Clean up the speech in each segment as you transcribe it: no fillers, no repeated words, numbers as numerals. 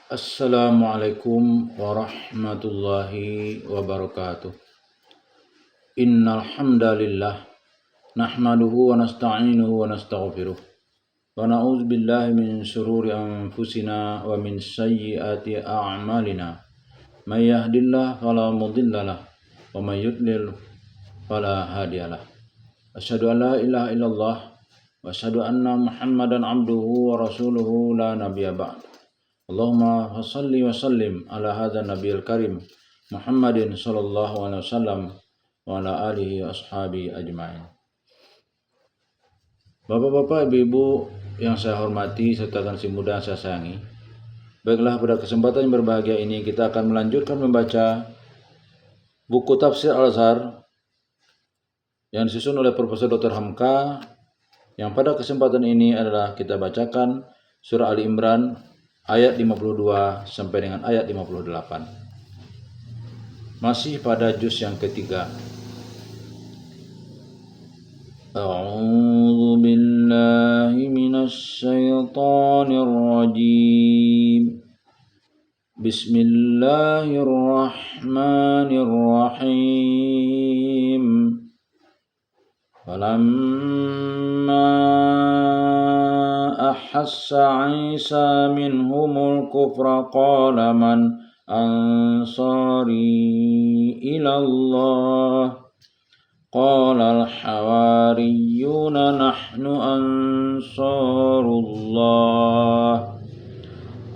Assalamualaikum warahmatullahi wabarakatuh. Innal hamdalillah nahmaduhu wa nasta'inuhu wa nastaghfiruh wa na'udzu billahi min shururi anfusina wa min sayyiati a'malina. May yahdihillahu fala mudhillalah wa may yudlil fala hadiyalah. Asyhadu an la ilaha illallah wa asyhadu anna Muhammadan abduhu wa rasuluhu la nabiyya ba'd. Allahumma salli wa sallim ala hadzal nabiyil karim Muhammadin sallallahu alaihi wasallam wa ala alihi wa ashabi ajmain. Bapak-bapak, ibu-ibu yang saya hormati serta generasi muda yang saya sayangi. Baiklah, pada kesempatan yang berbahagia ini kita akan melanjutkan membaca buku Tafsir Al-Azhar yang disusun oleh Profesor Dr. Hamka, yang pada kesempatan ini adalah kita bacakan surah Ali Imran ayat 52 sampai dengan ayat 58. Masih pada juz yang ketiga. A'udzu billahi minasy syaithanir rajim. Bismillahirrahmanirrahim. Falamma ahassa Isa minhumul kufra qala man ansari ilallah qala al-hawariyuna nahnu ansarullah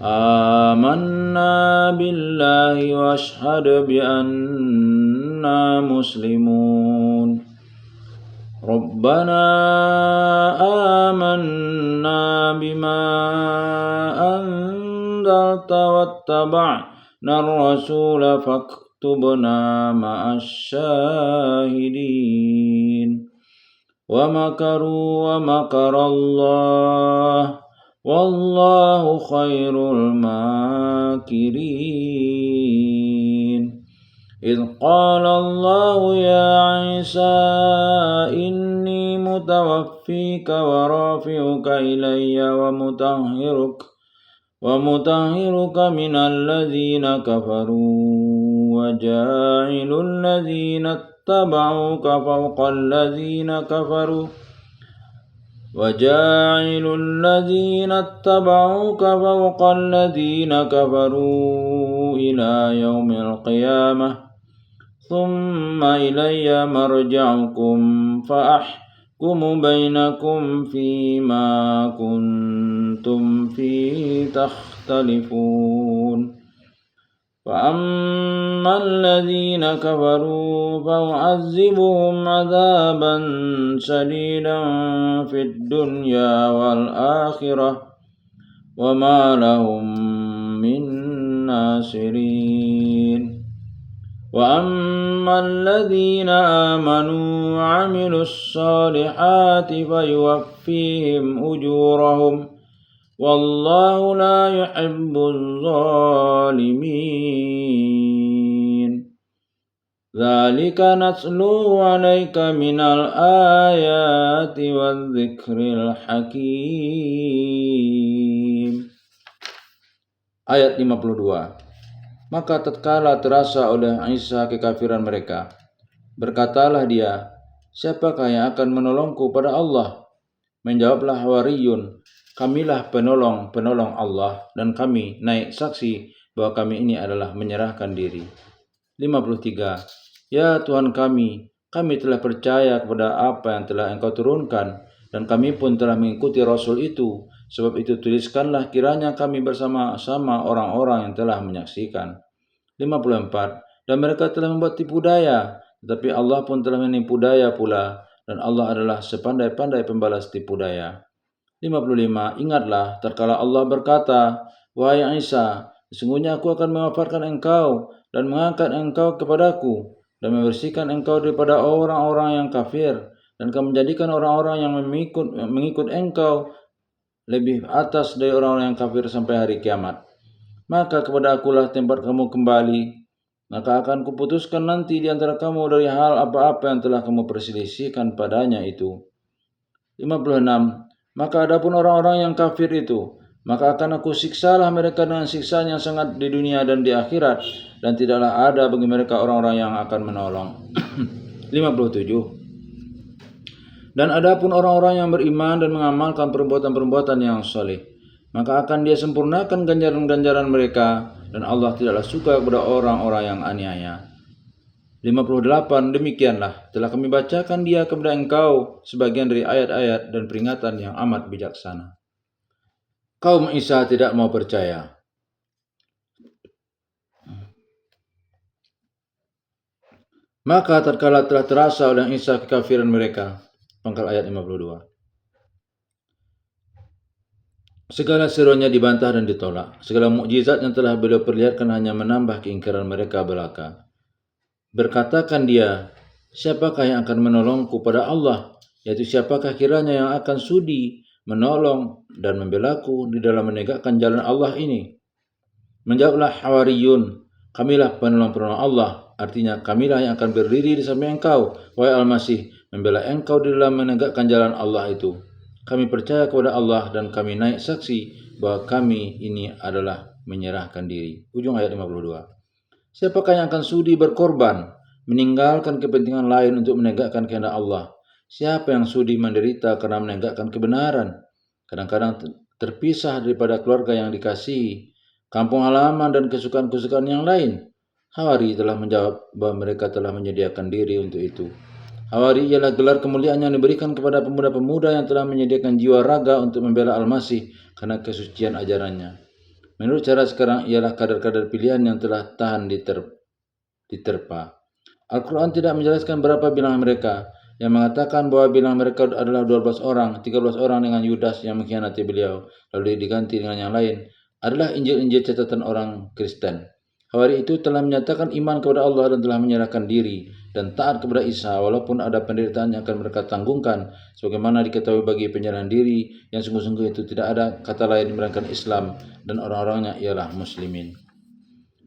amanna billahi wa ashhadu bi anna muslimun Rabbana amanna bima anzalta wattaba'na ar-rasula faktubna ma'asy syahidin wa makaru wa makarallah wallahu khairul makirin. إذ قال الله يا عيسى إني متوفيك ورافعك إلي ومطهرك من الذين كفروا وجاعل الذين اتبعوك فوق الذين كفروا إلى يوم القيامة ثم إلي مرجعكم فأحكم بينكم فيما كنتم فيه تختلفون فأما الذين كفروا فأعذبهم عذابا شديدا في الدنيا والآخرة وما لهم من ناصرين وأما الذين آمنوا وعملوا الصالحات فيوفيهم أجورهم والله لا يحب الظالمين ذلك نتلوه عليك من الآيات والذكر الحكيم. Ayat 52. Maka tatkala terasa oleh Isa kekafiran mereka, berkatalah dia, siapakah yang akan menolongku pada Allah? Menjawablah Hawariyun, kamilah penolong Allah dan kami naik saksi bahwa kami ini adalah menyerahkan diri. 53. Ya Tuhan kami telah percaya kepada apa yang telah Engkau turunkan dan kami pun telah mengikuti Rasul itu. Sebab itu tuliskanlah kiranya kami bersama-sama orang-orang yang telah menyaksikan. 54. Dan mereka telah membuat tipu daya, tetapi Allah pun telah menipu daya pula, dan Allah adalah sepandai-pandai pembalas tipu daya. 55. Ingatlah tatkala Allah berkata, wahai Isa, sesungguhnya aku akan mewafatkan engkau dan mengangkat engkau kepadaku dan membersihkan engkau daripada orang-orang yang kafir dan akan menjadikan orang-orang yang mengikut engkau lebih atas dari orang-orang yang kafir sampai hari kiamat. Maka kepada akulah tempat kamu kembali, maka akan kuputuskan nanti di antara kamu dari hal apa-apa yang telah kamu perselisihkan padanya itu. 56. Maka adapun orang-orang yang kafir itu, maka akan aku siksalah mereka dengan siksaan yang sangat di dunia dan di akhirat, dan tidaklah ada bagi mereka orang-orang yang akan menolong. 57. Dan adapun orang-orang yang beriman dan mengamalkan perbuatan-perbuatan yang saleh, maka akan Dia sempurnakan ganjaran-ganjaran mereka, dan Allah tidaklah suka kepada orang-orang yang aniaya. 58. Demikianlah telah kami bacakan dia kepada engkau sebagian dari ayat-ayat dan peringatan yang amat bijaksana. Kaum Isa tidak mau percaya. Maka tatkala telah terasa oleh Isa kekafiran mereka. Pangkal ayat 52. Segala seruannya dibantah dan ditolak. Segala mukjizat yang telah beliau perlihatkan hanya menambah keingkaran mereka belaka. Berkatakan dia, siapakah yang akan menolongku pada Allah? Yaitu siapakah kiranya yang akan sudi menolong dan membelaku di dalam menegakkan jalan Allah ini? Menjawablah Hawariyun, kamilah penolong-penolong Allah. Artinya kamilah yang akan berdiri di samping engkau, wahai Al-Masih, membela engkau di dalam menegakkan jalan Allah itu. Kami percaya kepada Allah dan kami naik saksi bahwa kami ini adalah menyerahkan diri. Ujung ayat 52. Siapakah yang akan sudi berkorban, meninggalkan kepentingan lain untuk menegakkan kehendak Allah? Siapa yang sudi menderita karena menegakkan kebenaran? Kadang-kadang terpisah daripada keluarga yang dikasihi, kampung halaman dan kesukaan-kesukaan yang lain. Hawari telah menjawab bahwa mereka telah menyediakan diri untuk itu. Hawari ialah gelar kemuliaan yang diberikan kepada pemuda-pemuda yang telah menyediakan jiwa raga untuk membela Al-Masih karena kesucian ajarannya. Menurut cara sekarang ialah kadar-kadar pilihan yang telah tahan diterpa. Al-Quran tidak menjelaskan berapa bilangan mereka, yang mengatakan bahwa bilangan mereka adalah 12 orang, 13 orang dengan Yudas yang mengkhianati beliau, lalu diganti dengan yang lain, adalah Injil-Injil catatan orang Kristen. Hawari itu telah menyatakan iman kepada Allah dan telah menyerahkan diri dan taat kepada Isa walaupun ada penderitaan yang akan mereka tanggungkan, sebagaimana diketahui bagi penyerahan diri yang sungguh-sungguh itu tidak ada kata lain melainkan Islam dan orang-orangnya ialah muslimin.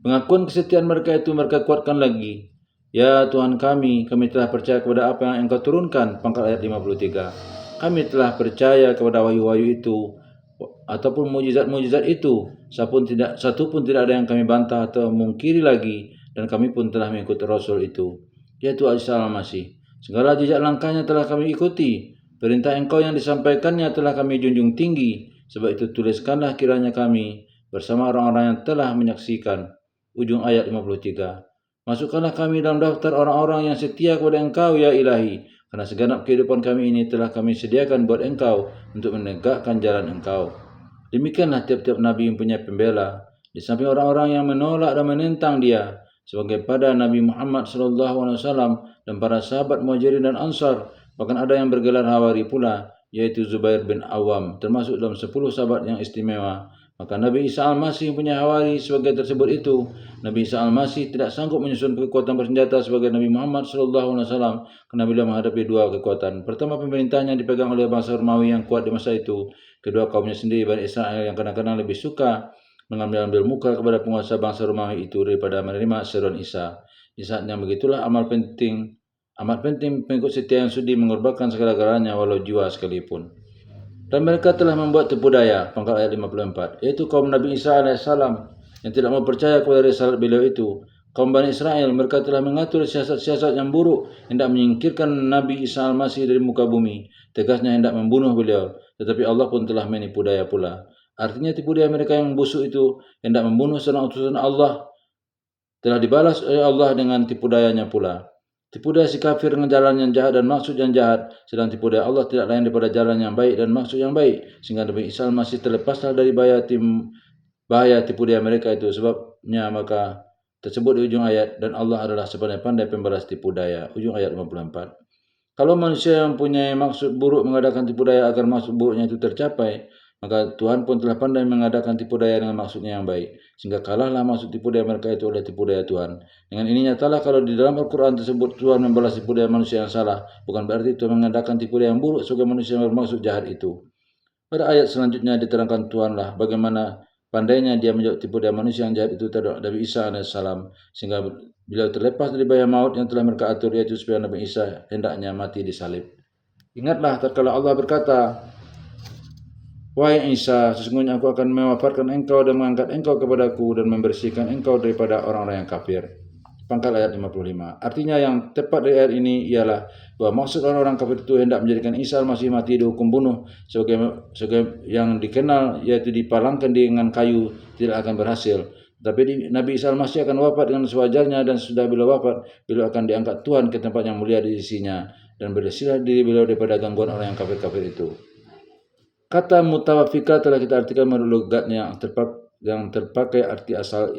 Pengakuan kesetiaan mereka itu mereka kuatkan lagi. Ya Tuhan kami telah percaya kepada apa yang Engkau turunkan. Pangkal ayat 53. Kami telah percaya kepada wahyu-wahyu itu ataupun mujizat-mujizat itu. Satu pun tidak ada yang kami bantah atau mungkiri lagi, dan kami pun telah mengikuti Rasul itu, yaitu Isa Al-Masih. Segala jejak langkahnya telah kami ikuti. Perintah Engkau yang disampaikannya telah kami junjung tinggi. Sebab itu tuliskanlah kiranya kami bersama orang-orang yang telah menyaksikan. Ujung ayat 53. Masukkanlah kami dalam daftar orang-orang yang setia kepada Engkau, ya Ilahi, karena segenap kehidupan kami ini telah kami sediakan buat Engkau untuk menegakkan jalan Engkau. Demikianlah tiap-tiap Nabi mempunyai pembela, di samping orang-orang yang menolak dan menentang dia, sebagai pada Nabi Muhammad SAW dan para sahabat Muhajirin dan Ansar. Bahkan ada yang bergelar Hawari pula, yaitu Zubair bin Awam, termasuk dalam 10 sahabat yang istimewa. Maka Nabi Isa Al-Masih punya Hawari sebagai tersebut itu. Nabi Isa Al-Masih tidak sanggup menyusun kekuatan bersenjata sebagai Nabi Muhammad SAW karena beliau menghadapi dua kekuatan. Pertama, pemerintahnya dipegang oleh bangsa Romawi yang kuat di masa itu. Kedua, kaumnya sendiri, Bani Israel, yang kadang-kadang lebih suka mengambil muka kepada penguasa bangsa Romawi itu daripada menerima seruan Isa. Di saat yang begitulah amat penting pengikut setia yang sudi mengorbankan segala-galanya walau jiwa sekalipun. Dan mereka telah membuat tipu daya, pangkal ayat 54, yaitu kaum Nabi Isa AS yang tidak mau percaya kepada risalah beliau itu. Kaum Bani Israel, mereka telah mengatur siasat-siasat yang buruk, hendak menyingkirkan Nabi Isa Al-Masih dari muka bumi. Tegasnya hendak membunuh beliau, tetapi Allah pun telah menipu daya pula. Artinya tipu daya mereka yang busuk itu, hendak membunuh seorang utusan Allah, telah dibalas oleh Allah dengan tipu dayanya pula. Tipu daya si kafir dengan jalan yang jahat dan maksud yang jahat, sedang tipu daya Allah tidak lain daripada jalan yang baik dan maksud yang baik, sehingga Nabi Isa masih terlepaslah dari bahaya tipu daya mereka itu. Sebabnya maka tersebut di ujung ayat, dan Allah adalah sepandai-pandai pembalas tipu daya. Ujung ayat 54. Kalau manusia yang mempunyai maksud buruk mengadakan tipu daya agar maksud buruknya itu tercapai, maka Tuhan pun telah pandai mengadakan tipu daya dengan maksudnya yang baik, sehingga kalahlah maksud tipu daya mereka itu oleh tipu daya Tuhan. Dengan ini nyatalah kalau di dalam Al-Quran tersebut Tuhan membalas tipu daya manusia yang salah, bukan berarti Tuhan mengadakan tipu daya yang buruk sebagai manusia yang bermaksud jahat itu. Pada ayat selanjutnya diterangkan Tuhanlah bagaimana pandainya dia menjawab tipu daya manusia yang jahat itu terhadap Nabi Isa AS, sehingga beliau terlepas dari bahaya maut yang telah mereka atur, yaitu supaya Nabi Isa hendaknya mati disalib. Ingatlah tatkala Allah berkata, Wahai Isa, sesungguhnya aku akan mewafatkan engkau dan mengangkat engkau kepadaku dan membersihkan engkau daripada orang-orang yang kafir. Pangkal ayat 55. Artinya yang tepat dari ayat ini ialah bahwa maksud orang-orang kafir itu hendak menjadikan Isa Al-Masih mati dihukum bunuh sebagai yang dikenal, yaitu dipalangkan dengan kayu, tidak akan berhasil. Tapi Nabi Isa Al-Masih akan wafat dengan sewajarnya, dan sudah beliau wafat, beliau akan diangkat Tuhan ke tempat yang mulia di sisinya dan bersihlah diri beliau daripada gangguan orang yang kafir-kafir itu. Kata mutawafika telah kita artikan menurut logatnya yang terpakai arti asal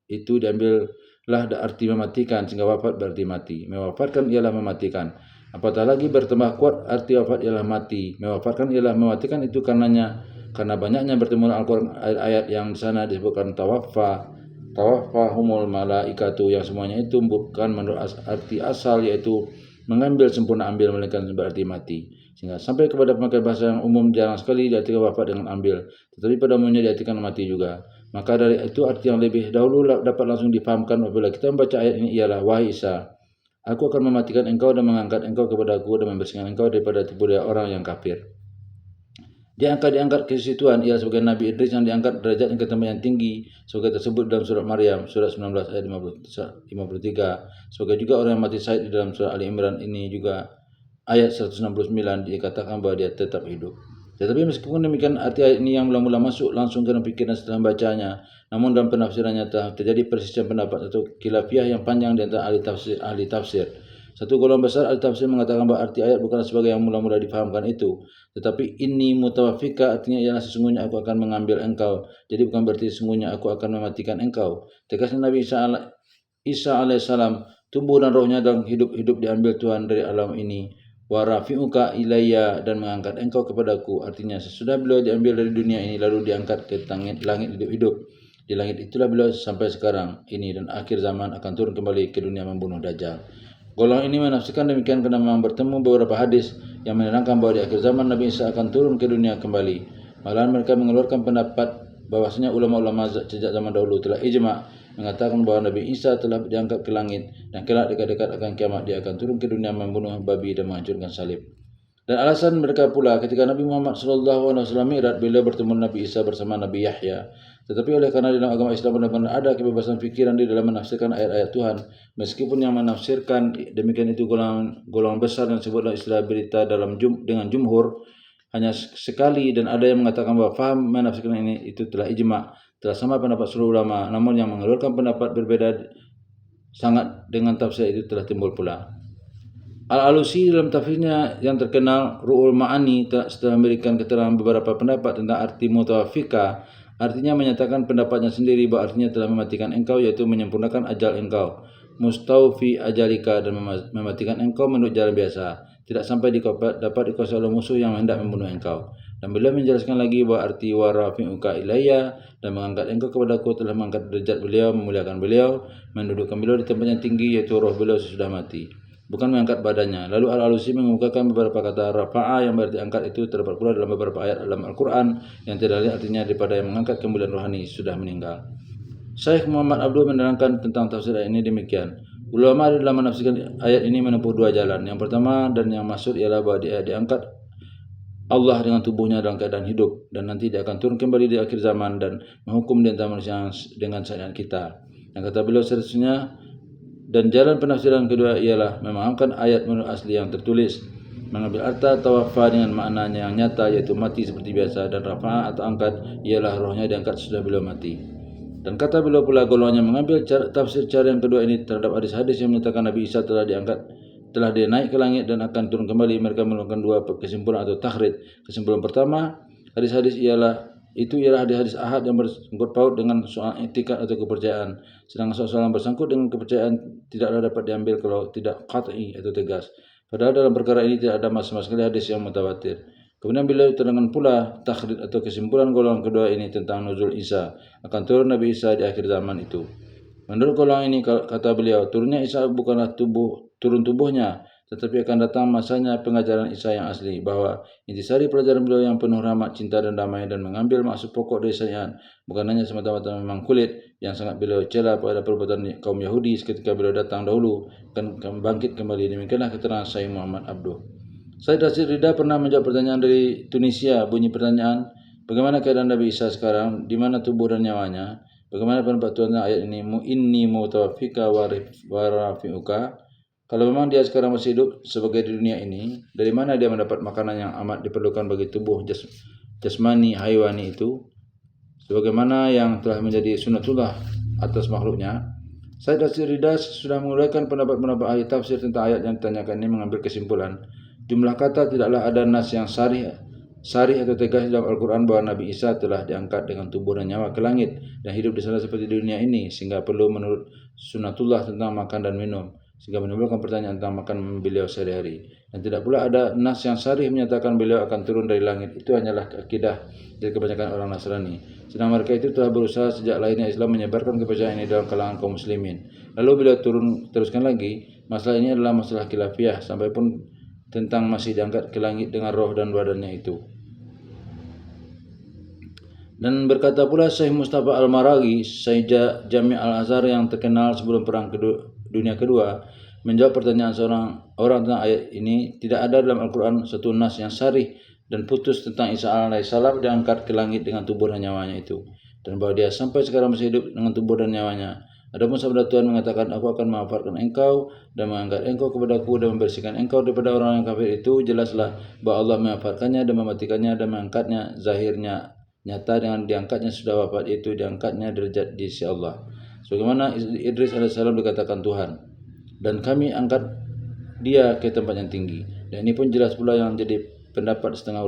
itu diambillah arti mematikan, sehingga wafat berarti mati. Mewafatkan ialah mematikan. Apatah lagi bertambah kuat arti wafat ialah mati. Mewafatkan ialah mematikan, itu karena banyaknya bertemu Al-Quran ayat-ayat yang di sana disebutkan tawafahumul malaikatu, yang semuanya itu bukan menurut arti asal, yaitu mengambil sempurna ambil, melainkan berarti mati. Sehingga sampai kepada pemakai bahasa yang umum jarang sekali diartikan wafat dengan ambil, tetapi pada umumnya diartikan mati juga. Maka dari itu arti yang lebih dahulu dapat langsung difahamkan apabila kita membaca ayat ini ialah, wahai Isa, aku akan mematikan engkau dan mengangkat engkau kepadaku dan membersihkan engkau daripada tipu daya orang yang kafir. Diangkat ke sisi Tuhan ialah sebagai Nabi Idris yang diangkat derajatnya ke tempat yang tinggi, sebagai tersebut dalam surat Maryam surat 19 ayat 53. Sebagai juga orang yang mati syahid di dalam surat Ali Imran ini juga ayat 169 dikatakan bahwa dia tetap hidup. Tetapi meskipun demikian, arti ayat ini yang mula-mula masuk langsung ke dalam pikiran setelah membacanya, namun dalam penafsirannya telah terjadi persisian pendapat atau khilafiyah yang panjang di antara ahli tafsir. Satu golongan besar ahli tafsir mengatakan bahwa arti ayat bukanlah sebagai yang mula-mula difahamkan itu, tetapi ini mutawafika artinya ialah sesungguhnya aku akan mengambil engkau. Jadi bukan berarti sesungguhnya aku akan mematikan engkau. Tegasnya Nabi Isa alaihissalam, tubuh dan rohnya dalam hidup diambil Tuhan dari alam ini. Wa rafi'uka ilayya, dan mengangkat engkau kepadaku. Artinya sesudah beliau diambil dari dunia ini lalu diangkat ke langit hidup. Di langit itulah beliau sampai sekarang ini, dan akhir zaman akan turun kembali ke dunia membunuh Dajjal. Golongan ini menafsirkan demikian karena memang bertemu beberapa hadis yang menerangkan bahwa di akhir zaman Nabi Isa akan turun ke dunia kembali. Malahan mereka mengeluarkan pendapat bahwasanya ulama-ulama sejak zaman dahulu telah ijma' mengatakan bahwa Nabi Isa telah diangkat ke langit, dan kelak dekat-dekat akan kiamat dia akan turun ke dunia membunuh babi dan menghancurkan salib. Dan alasan mereka pula ketika Nabi Muhammad SAW mi'raj, beliau bertemu Nabi Isa bersama Nabi Yahya. Tetapi oleh karena dalam agama Islam benar-benar ada kebebasan fikiran di dalam menafsirkan ayat-ayat Tuhan, meskipun yang menafsirkan demikian itu golongan besar yang disebut dalam istilah berita dengan jumhur hanya sekali, dan ada yang mengatakan bahwa faham menafsirkan ini itu telah ijma', telah sama pendapat seluruh ulama. Namun yang mengeluarkan pendapat berbeda sangat dengan tafsir itu telah timbul pula. Al-Alusi dalam tafsirnya yang terkenal Ru'ul Ma'ani setelah memberikan keterangan beberapa pendapat tentang arti mutawafika, artinya menyatakan pendapatnya sendiri bahwa artinya telah mematikan engkau, yaitu menyempurnakan ajal engkau, mustaufi ajalika, dan mematikan engkau menurut jalan biasa, tidak sampai dapat dikuasai oleh musuh yang hendak membunuh engkau. Dan beliau menjelaskan lagi bahwa arti warafi'uka ilayya, dan mengangkat engkau kepadaku, telah mengangkat derajat beliau, memuliakan beliau, mendudukkan beliau di tempat yang tinggi, yaitu roh beliau sesudah mati, bukan mengangkat badannya. Lalu Al-Alusi mengemukakan beberapa kata rafa'a yang berarti angkat itu terdapat pula dalam beberapa ayat dalam Al-Quran yang tidak lain artinya daripada yang mengangkat kemuliaan rohani sudah meninggal. Syekh Muhammad Abdul menerangkan tentang tafsir ayat ini demikian. Ulama dalam menafsirkan ayat ini menempuh dua jalan. Yang pertama dan yang maksud ialah bahwa dia diangkat Allah dengan tubuhnya dalam keadaan hidup, dan nanti dia akan turun kembali di akhir zaman dan menghukum di antara manusia dengan syariat kita. Yang kata beliau seterusnya, dan jalan penafsiran kedua ialah memahamkan ayat menurut asli yang tertulis, mengambil arta tawafa dengan maknanya yang nyata, yaitu mati seperti biasa, dan rafa'a atau angkat ialah rohnya diangkat sesudah beliau mati. Dan kata beliau pula golongannya mengambil tafsir cara yang kedua ini terhadap hadis-hadis yang menyatakan Nabi Isa telah dia naik ke langit dan akan turun kembali. Mereka melakukan dua kesimpulan atau takhrid. Kesimpulan pertama, hadis-hadis ialah hadis-hadis ahad yang bersangkut paut dengan soal etikat atau kepercayaan. Sedangkan soal yang bersangkut dengan kepercayaan tidaklah dapat diambil kalau tidak qat'i atau tegas. Padahal dalam perkara ini tidak ada sama sekali hadis yang mutawatir. Kemudian beliau terangkan pula takhrid atau kesimpulan golongan kedua ini tentang nuzul Isa, akan turun Nabi Isa di akhir zaman itu. Menurut golongan ini, kata beliau, turunnya Isa bukanlah turun tubuhnya, tetapi akan datang masanya pengajaran Isa yang asli, bahwa intisari pelajaran beliau yang penuh rahmat, cinta, dan damai, dan mengambil maksud pokok dari syariat, bukan hanya semata-mata memang kulit yang sangat beliau cela pada perbuatan kaum Yahudi ketika beliau datang dahulu, akan bangkit kembali. Demikianlah keterangan Syekh Muhammad Abduh. Said Rashid Ridha pernah menjawab pertanyaan dari Tunisia. Bunyi pertanyaan, bagaimana keadaan Nabi Isa sekarang? Di mana tubuh dan nyawanya? Bagaimana pendapat Tuhan tentang ayat ini? Inni mutawaffika wa rafi'uka. Kalau memang dia sekarang masih hidup sebagai di dunia ini, dari mana dia mendapat makanan yang amat diperlukan bagi tubuh jasmani haiwani itu? Sebagaimana yang telah menjadi sunnatullah atas makhluknya. Said Rashid Ridha sudah menguraikan pendapat-pendapat ahli tafsir tentang ayat yang ditanyakan ini, mengambil kesimpulan jumlah kata tidaklah ada nas yang sarih atau tegas dalam Al-Quran bahwa Nabi Isa telah diangkat dengan tubuh dan nyawa ke langit dan hidup di sana seperti di dunia ini, sehingga perlu menurut sunnatullah tentang makan dan minum, sehingga menimbulkan pertanyaan tentang makan beliau sehari-hari. Dan tidak pula ada nas yang sarih menyatakan beliau akan turun dari langit. Itu hanyalah akidah dari kebanyakan orang Nasrani. Sedang mereka itu telah berusaha sejak lahirnya Islam menyebarkan kepercayaan ini dalam kalangan kaum muslimin. Lalu beliau teruskan lagi, masalah ini adalah masalah khilafiyah, sampai pun tentang masih diangkat ke langit dengan roh dan badannya itu. Dan berkata pula Syekh Mustafa Al-Maraghi, Syekh Jami' Al-Azhar yang terkenal sebelum perang dunia kedua, menjawab pertanyaan seorang orang tentang ayat ini. Tidak ada dalam Al-Quran satu nas yang sarih dan putus tentang Isa alaihissalam diangkat ke langit dengan tubuh dan nyawanya itu, dan bahwa dia sampai sekarang masih hidup dengan tubuh dan nyawanya. Adapun sabda Tuhan mengatakan, aku akan memaafkan engkau dan mengangkat engkau kepadaku dan membersihkan engkau daripada orang yang kafir, itu jelaslah bahwa Allah memaafkannya dan mematikannya dan mengangkatnya. Zahirnya nyata dengan diangkatnya sudah wafat, itu diangkatnya derajat di sisi Allah. Sebagaimana Idris alaihissalam dikatakan Tuhan, dan kami angkat dia ke tempat yang tinggi. Dan ini pun jelas pula yang jadi pendapat setengah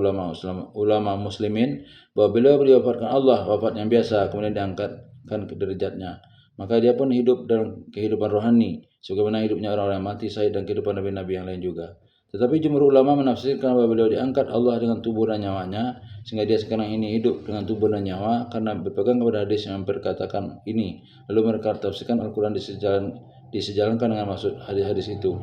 ulama muslimin, bahwa beliau diwafatkan Allah wafat yang biasa, kemudian diangkatkan ke derajatnya. Maka dia pun hidup dalam kehidupan rohani, sebagaimana hidupnya orang-orang mati, syahid, dan kehidupan nabi-nabi yang lain juga. Tetapi jumhur ulama menafsirkan bahwa beliau diangkat Allah dengan tubuh dan nyawanya, sehingga dia sekarang ini hidup dengan tubuh dan nyawa karena berpegang kepada hadis yang memperkatakan ini. Lalu mereka tafsirkan Al-Quran disejalankan dengan maksud hadis-hadis itu.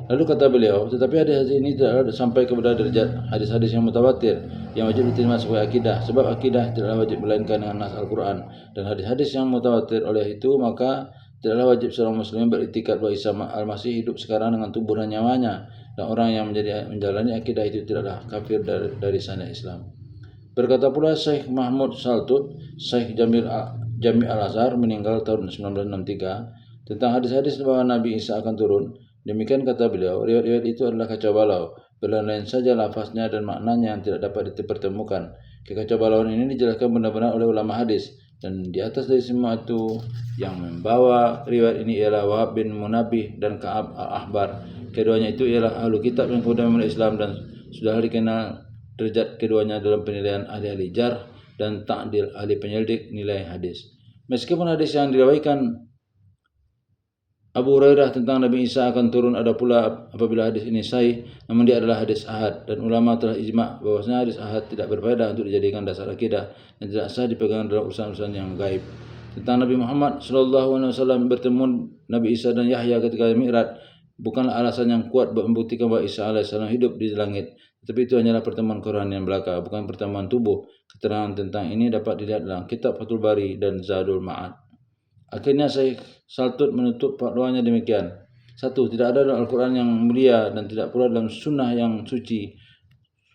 Lalu kata beliau, tetapi hadis-hadis ini tidak sampai kepada derajat hadis-hadis yang mutawatir yang wajib diterima sebagai akidah, sebab akidah tidaklah wajib melainkan dengan nas Al-Quran dan hadis-hadis yang mutawatir. Oleh itu maka tidaklah wajib seorang muslim beriktikad bahwa Isa Al-Masih hidup sekarang dengan tubuh dan nyawanya, dan orang yang menjalani akidah itu tidaklah kafir dari sana Islam. Berkata pula Syekh Mahmud Saltut, Syekh Jami' Al-Azhar meninggal tahun 1963, tentang hadis-hadis bahwa Nabi Isa akan turun. Demikian kata beliau, riwayat-riwayat itu adalah kacau balau, berlain-lain saja lafaznya dan maknanya yang tidak dapat dipertemukan. Kekacaubalauan ini dijelaskan benar-benar oleh ulama hadis, dan di atas dari semua itu yang membawa riwayat ini ialah Wahab bin Munabih dan Ka'ab al-Ahbar. Keduanya itu ialah ahlu kitab yang kemudian memeluk Islam, dan sudah dikenal derajat keduanya dalam penilaian ahli-ahli jarh dan ta'dil, ahli penyelidik nilai hadis. Meskipun hadis yang diriwayatkan Abu Hurairah tentang Nabi Isa akan turun ada pula apabila hadis ini sahih, namun dia adalah hadis ahad, dan ulama telah ijma' bahwasanya hadis ahad tidak berfaedah untuk dijadikan dasar akidah dan tidak sah dipegang dalam urusan-urusan yang gaib. Tentang Nabi Muhammad SAW bertemu Nabi Isa dan Yahya ketika Mi'raj bukanlah alasan yang kuat membuktikan bahwa Isa alaihissalam hidup di langit, tetapi itu hanyalah pertemuan kerohanian belaka, bukan pertemuan tubuh. Keterangan tentang ini dapat dilihat dalam kitab Fathul Bari dan Zadul Ma'ad. Akhirnya Syekh Saltut menutup fatwanya demikian. 1. Tidak ada dalam Al-Quran yang mulia dan tidak pula dalam sunnah yang suci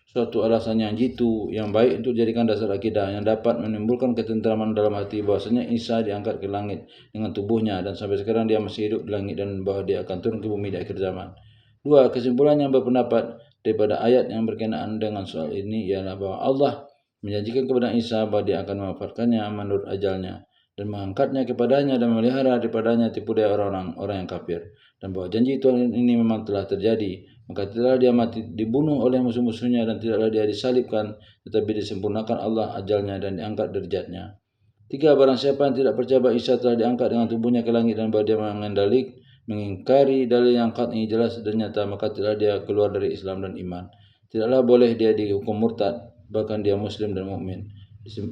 suatu alasan yang jitu yang baik untuk dijadikan dasar akidah yang dapat menimbulkan ketentraman dalam hati bahwasanya Isa diangkat ke langit dengan tubuhnya dan sampai sekarang dia masih hidup di langit, dan bahwa dia akan turun ke bumi di akhir zaman. 2. Kesimpulan yang berpendapat daripada ayat yang berkenaan dengan soal ini ialah bahwa Allah menjanjikan kepada Isa bahwa dia akan mewafatkannya menurut ajalnya dan mengangkatnya kepadanya dan memelihara daripadanya tipu daya orang yang kafir, dan bahwa janji Tuhan ini memang telah terjadi. Maka tidaklah dia mati dibunuh oleh musuh-musuhnya, dan tidaklah dia disalibkan, tetapi disempurnakan Allah ajalnya dan diangkat derajatnya. 3. Barang siapa yang tidak percaya bahwa Isa telah diangkat dengan tubuhnya ke langit dan bahwa dia mengingkari dalil yang qat'i jelas dan nyata, maka tidaklah dia keluar dari Islam dan iman. Tidaklah boleh dia dihukum murtad, bahkan dia muslim dan mukmin.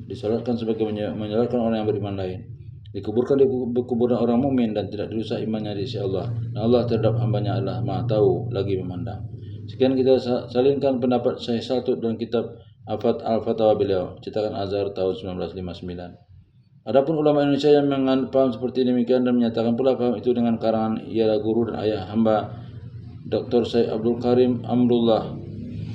Disolatkan sebagai menyolatkan orang yang beriman lain, dikuburkan di kuburan orang mukmin, dan tidak dirusak imannya di sisi Allah. Dan Allah terhadap hambanya adalah Maha Tahu lagi memandang. Sekian kita salinkan pendapat Syekh Saltut dalam kitab Al-Fatawa beliau, cetakan Azhar tahun 1959. Adapun ulama Indonesia yang menganut paham seperti demikian dan menyatakan pula paham itu dengan karangan ialah guru dan ayah hamba Dr. Syekh Abdul Karim Amrullah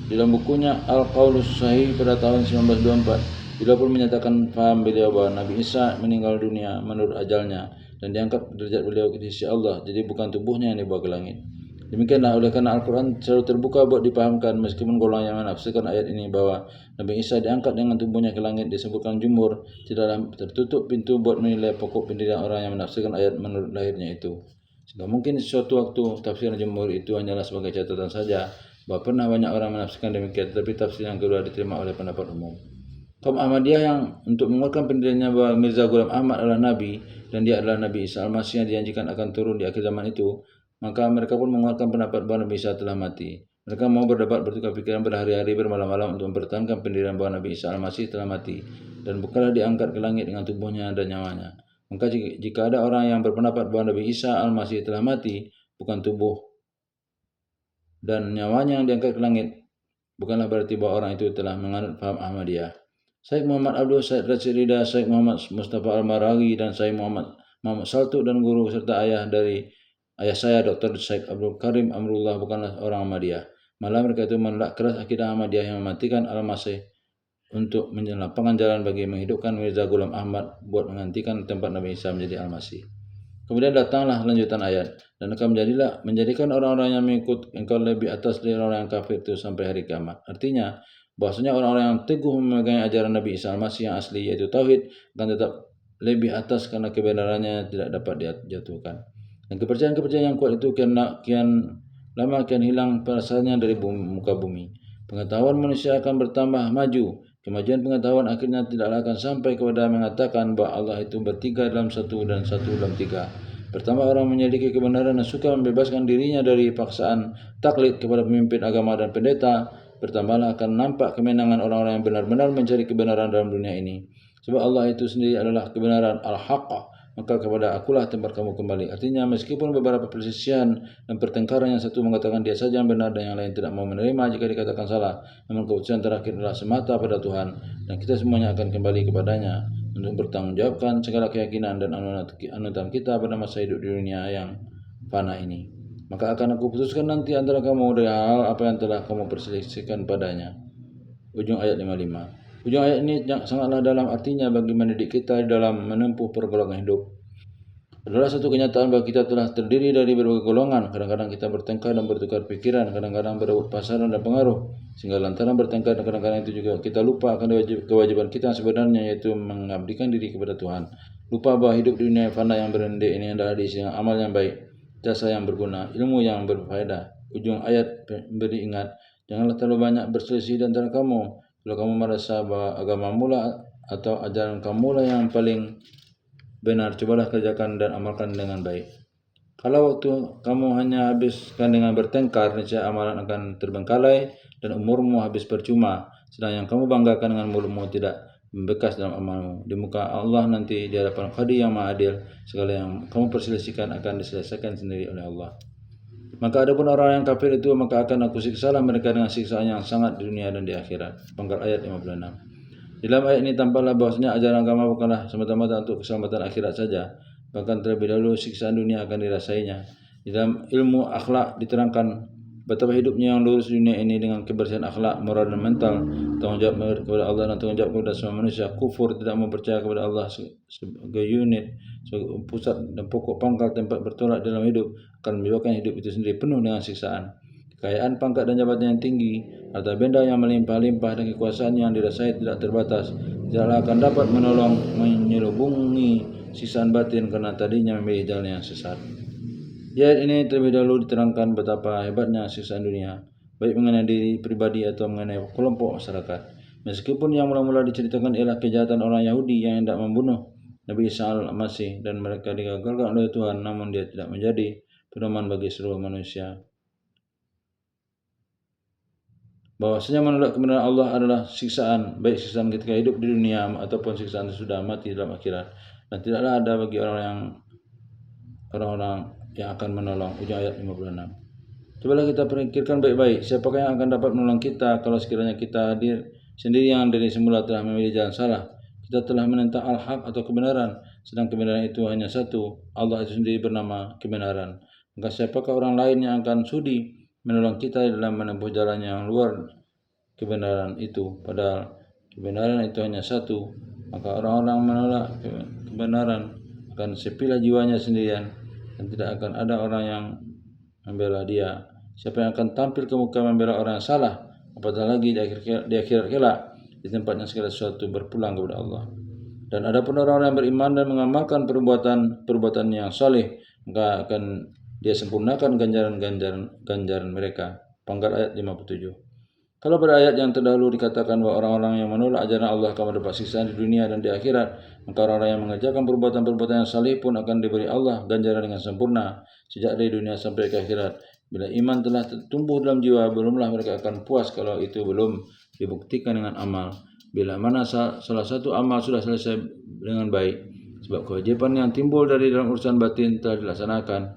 Dalam bukunya Al-Qaulus Sahih pada tahun 1924, beliau pun menyatakan paham beliau bahwa Nabi Isa meninggal dunia menurut ajalnya dan diangkat derajat beliau ke sisi Allah, jadi bukan tubuhnya yang dibawa ke langit. Demikianlah oleh karena Al-Quran selalu terbuka buat dipahamkan, meskipun golongan yang menafsirkan ayat ini bahwa Nabi Isa diangkat dengan tubuhnya ke langit disebutkan jumhur, tidaklah tertutup pintu buat menilai pokok pendirian orang yang menafsirkan ayat menurut lahirnya itu. Sehingga mungkin suatu waktu tafsiran jumhur itu hanyalah sebagai catatan saja, bahwa pernah banyak orang menafsirkan demikian, tetapi tafsir yang kedua diterima oleh pendapat umum. Kaum Ahmadiyah yang untuk menguatkan pendiriannya bahwa Mirza Ghulam Ahmad adalah Nabi dan dia adalah Nabi Isa Al-Masih yang dijanjikan akan turun di akhir zaman itu, maka mereka pun menguatkan pendapat bahwa Nabi Isa telah mati. Mereka mau berdebat bertukar pikiran berhari-hari bermalam-malam untuk mempertahankan pendirian bahwa Nabi Isa Al-Masih telah mati dan bukanlah diangkat ke langit dengan tubuhnya dan nyawanya. Maka jika ada orang yang berpendapat bahwa Nabi Isa Al-Masih telah mati, bukan tubuh dan nyawanya yang diangkat ke langit, bukanlah berarti bahwa orang itu telah menganut paham Ahmadiyah. Syekh Muhammad Abdul Said Rashid Rida, Syekh Muhammad Mustafa Al-Maraghi dan Syekh Muhammad Saltuk dan guru serta ayah saya Dr. Syekh Abdul Karim Amrullah bukanlah orang Ahmadiyah. Malah mereka itu menolak keras akidah Ahmadiyah yang mematikan Al-Masih untuk menjadi jalan bagi menghidupkan Mirza Ghulam Ahmad buat menggantikan tempat Nabi Isa menjadi Al-Masih. Kemudian datanglah lanjutan ayat, dan akan menjadikan orang-orang yang mengikut engkau lebih atas dari orang yang kafir itu sampai hari kiamat. Artinya, bahwasanya orang-orang yang teguh memegang ajaran Nabi Isa Al-Masih yang asli yaitu tauhid akan tetap lebih atas karena kebenarannya tidak dapat dijatuhkan. Dan kepercayaan-kepercayaan yang kuat itu kian lama hilang perasaannya dari muka bumi. Pengetahuan manusia akan bertambah maju. Kemajuan pengetahuan akhirnya tidaklah akan sampai kepada mengatakan bahwa Allah itu bertiga dalam satu dan satu dalam tiga. Pertama, orang menyelidiki kebenaran dan suka membebaskan dirinya dari paksaan taklid kepada pemimpin agama dan pendeta, bertambahlah akan nampak kemenangan orang-orang yang benar-benar mencari kebenaran dalam dunia ini. Sebab Allah itu sendiri adalah kebenaran al-haqq, maka kepada akulah tempat kamu kembali. Artinya, meskipun beberapa perselisihan dan pertengkaran yang satu mengatakan dia saja yang benar dan yang lain tidak mau menerima jika dikatakan salah, namun keputusan terakhir adalah semata pada Tuhan dan kita semuanya akan kembali kepadanya untuk bertanggungjawabkan segala keyakinan dan anutan kita pada masa hidup di dunia yang fana ini. Maka akan aku putuskan nanti antara kamu dari hal apa yang telah kamu perselisihkan padanya. Ujung ayat 55. Ujung ayat ini sangatlah dalam artinya bagi mendidik kita dalam menempuh pergolongan hidup. Adalah satu kenyataan bahwa kita telah terdiri dari berbagai golongan. Kadang-kadang kita bertengkar dan bertukar pikiran, kadang-kadang berebut pasaran dan pengaruh. Sehingga lantaran bertengkar dan kadang-kadang itu juga kita lupa akan kewajiban kita yang sebenarnya, yaitu mengabdikan diri kepada Tuhan. Lupa bahwa hidup di dunia fana yang berendek ini adalah diisi dengan amal yang baik, jasa yang berguna, ilmu yang berfaedah. Ujung ayat beri ingat, janganlah terlalu banyak berselisih di antara kamu. Kalau kamu merasa bahwa agama mula atau ajaran kamu lah yang paling benar, cobalah kerjakan dan amalkan dengan baik. Kalau waktu kamu hanya habiskan dengan bertengkar, niscaya amalan akan terbengkalai dan umurmu habis percuma. Sedang yang kamu banggakan dengan mulutmu tidak membekas dalam amalmu. Di muka Allah nanti di hadapan Qadi yang Maha Adil, segala yang kamu perselisihkan akan diselesaikan sendiri oleh Allah. Maka adapun orang yang kafir itu, maka akan aku siksalah mereka dengan siksaan yang sangat di dunia dan di akhirat. Pangkal ayat 56. Di dalam ayat ini tampaklah bahwasanya ajaran agama bukanlah semata-mata untuk keselamatan akhirat saja, bahkan terlebih dahulu siksaan dunia akan dirasainya. Di dalam ilmu akhlak diterangkan betapa hidupnya yang lurus di dunia ini dengan kebersihan akhlak, moral dan mental, tanggung jawab kepada Allah dan tanggung jawab kepada semua manusia. Kufur, tidak mempercaya kepada Allah sebagai unit, sebagai pusat dan pokok pangkal tempat bertolak dalam hidup, akan menyebabkan hidup itu sendiri penuh dengan siksaan. Kekayaan, pangkat dan jabatan yang tinggi, harta benda yang melimpah-limpah dan kekuasaan yang dirasai tidak terbatas, tidaklah akan dapat menolong menyelubungi siksaan batin karena tadinya memilih jalan yang sesat. Di ayat ini terlebih dahulu diterangkan betapa hebatnya siksaan dunia, baik mengenai diri pribadi atau mengenai kelompok masyarakat. Meskipun yang mula-mula diceritakan ialah kejahatan orang Yahudi yang hendak membunuh Nabi Isa Al-Masih dan mereka digagalkan oleh Tuhan, namun dia tidak menjadi pedoman bagi seluruh manusia. Bahwasanya menolak kebenaran Allah adalah siksaan, baik siksaan ketika hidup di dunia ataupun siksaan sesudah mati dalam akhirat, dan tidaklah ada bagi orang-orang yang akan menolong. Ujung ayat 56. Cobalah kita pikirkan baik-baik, siapakah yang akan dapat menolong kita kalau sekiranya kita hadir sendiri yang dari semula telah memilih jalan salah. Kita telah menentang al-haq atau kebenaran, sedang kebenaran itu hanya satu, Allah itu sendiri bernama kebenaran. Maka siapakah orang lain yang akan sudi menolong kita dalam menempuh jalan yang luar kebenaran itu, padahal kebenaran itu hanya satu. Maka orang-orang menolak kebenaran akan sepilah jiwanya sendirian dan tidak akan ada orang yang membela dia. Siapa yang akan tampil ke muka membela orang yang salah, apatah lagi di akhirat kelak, di tempat yang segala sesuatu berpulang kepada Allah. Dan adapun orang-orang yang beriman dan mengamalkan perbuatan yang saleh, maka akan dia sempurnakan ganjaran mereka. Pangkat ayat 57. Kalau pada ayat yang terdahulu dikatakan bahwa orang-orang yang menolak ajaran Allah akan mendapat siksaan di dunia dan di akhirat, maka orang-orang yang mengerjakan perbuatan-perbuatan yang saleh pun akan diberi Allah ganjaran dengan sempurna sejak dari dunia sampai ke akhirat. Bila iman telah tumbuh dalam jiwa, belumlah mereka akan puas kalau itu belum dibuktikan dengan amal. Bila mana salah satu amal sudah selesai dengan baik, sebab kewajiban yang timbul dari dalam urusan batin telah dilaksanakan,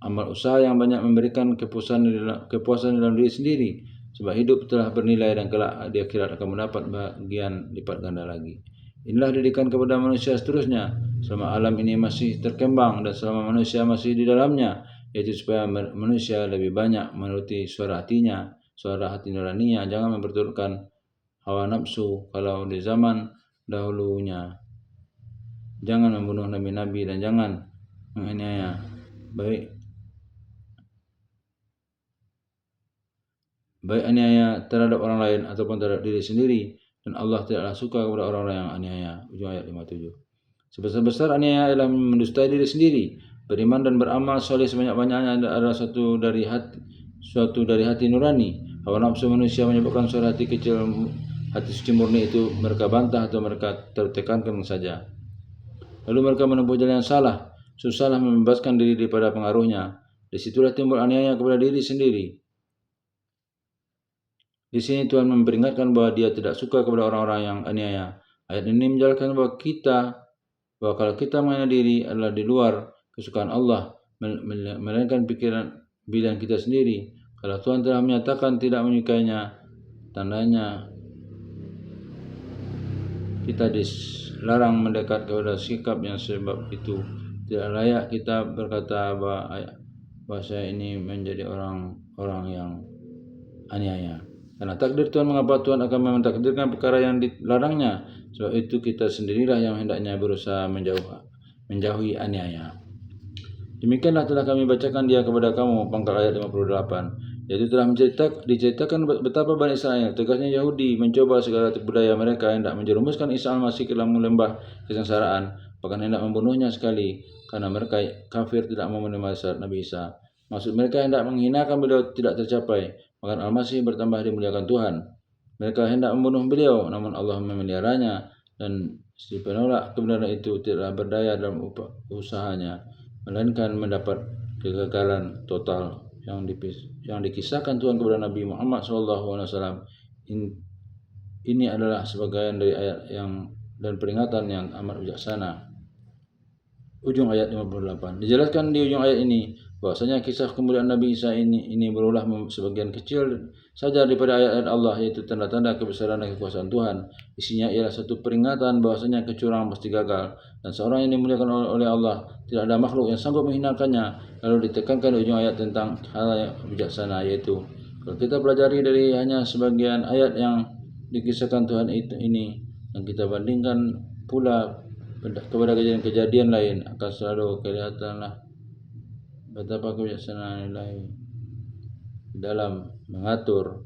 amal usaha yang banyak memberikan kepuasan dalam diri sendiri, sebab hidup telah bernilai dan kelak di akhirat akan mendapat bagian lipat ganda lagi. Inilah didikan kepada manusia seterusnya selama alam ini masih terkembang dan selama manusia masih di dalamnya, yaitu supaya manusia lebih banyak menuruti suara hatinya, suara hati nuraninya, jangan memperturutkan hawa nafsu kalau di zaman dahulunya. Jangan membunuh nabi-nabi dan jangan menganiaya baik aniaya terhadap orang lain ataupun terhadap diri sendiri, dan Allah tidaklah suka kepada orang-orang yang aniaya. Ujung ayat 57. Sebesar-besar aniaya adalah mendustai diri sendiri. Beriman dan beramal soleh sebanyak-banyaknya adalah suatu dari hati nurani. Hawa nafsu manusia menyebabkan suara hati kecil, hati suci murni itu mereka bantah atau mereka tertekankan saja. Lalu mereka menempuh jalan yang salah, susahlah membebaskan diri daripada pengaruhnya. Disitulah timbul aniaya kepada diri sendiri. Di sini Tuhan memperingatkan bahwa Dia tidak suka kepada orang-orang yang aniaya. Ayat ini menjelaskan bahwa kalau kita menganiaya diri adalah di luar kesukaan Allah, melainkan pilihan kita sendiri. Kalau Tuhan telah menyatakan tidak menyukainya, tandanya kita dilarang mendekat kepada sikap yang sebab itu tidak layak kita berkata bahwa saya ini menjadi orang-orang yang aniaya. Karena takdir Tuhan, mengapa Tuhan akan mentakdirkan perkara yang dilarangnya? Sebab itu kita sendirilah yang hendaknya berusaha menjauhi aniaya. Demikianlah telah kami bacakan dia kepada kamu, pangkal ayat 58. Yaitu telah diceritakan betapa Bani Israel, tegasnya Yahudi, mencoba segala budaya mereka hendak menjerumuskan Isa Al-Masih ke dalam lembah kesengsaraan, bahkan hendak membunuhnya sekali, karena mereka kafir tidak mau menerima syarat Nabi Isa. Maksud mereka hendak menghinakan beliau tidak tercapai, maka Al-Masih bertambah dimuliakan Tuhan. Mereka hendak membunuh beliau, namun Allah memeliharanya, dan si penolak kebenaran itu tidaklah berdaya dalam usahanya, melainkan mendapat kegagalan total yang dikisahkan Tuhan kepada Nabi Muhammad SAW. Ini adalah sebagian dari ayat dan peringatan yang amat bijaksana. Ujung ayat 58. Dijelaskan di ujung ayat ini bahwasanya kisah kemuliaan Nabi Isa ini berulah sebagian kecil saja daripada ayat-ayat Allah, yaitu tanda-tanda kebesaran dan kekuasaan Tuhan. Isinya ialah satu peringatan bahwasanya kecurangan pasti gagal, dan seorang yang dimuliakan oleh Allah tidak ada makhluk yang sanggup menghinakannya. Lalu ditekankan di ujung ayat tentang hal yang bijaksana, yaitu kalau kita pelajari dari hanya sebagian ayat yang dikisahkan Tuhan ini, dan kita bandingkan pula kepada kejadian-kejadian lain, akan selalu kelihatanlah betapa kebijaksanaan ilahi dalam mengatur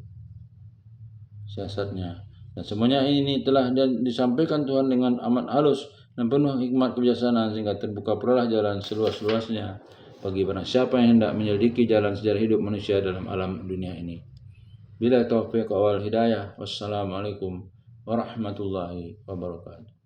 siasatnya. Dan semuanya ini telah disampaikan Tuhan dengan amat halus dan penuh hikmat kebijaksanaan, sehingga terbuka pula jalan seluas-luasnya bagi barang siapa yang hendak menyelidiki jalan sejarah hidup manusia dalam alam dunia ini. Bila taufiq wal hidayah. Wassalamualaikum warahmatullahi wabarakatuh.